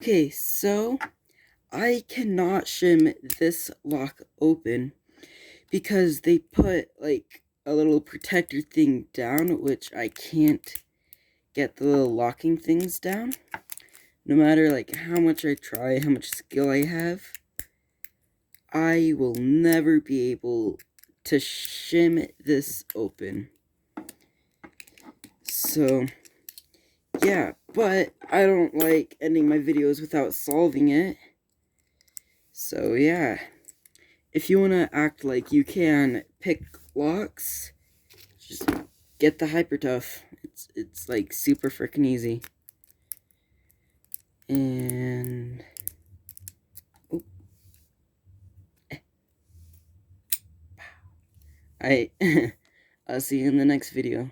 Okay, so I cannot shim this lock open because they put like a little protector thing down, which I can't get the little locking things down. No matter like how much I try, how much skill I have, I will never be able to shim this open. So yeah, but I don't like ending my videos without solving it. So yeah, if you want to act like you can pick locks, just get the Hyper Tough. It's like super freaking easy. And oh, I I'll see you in the next video.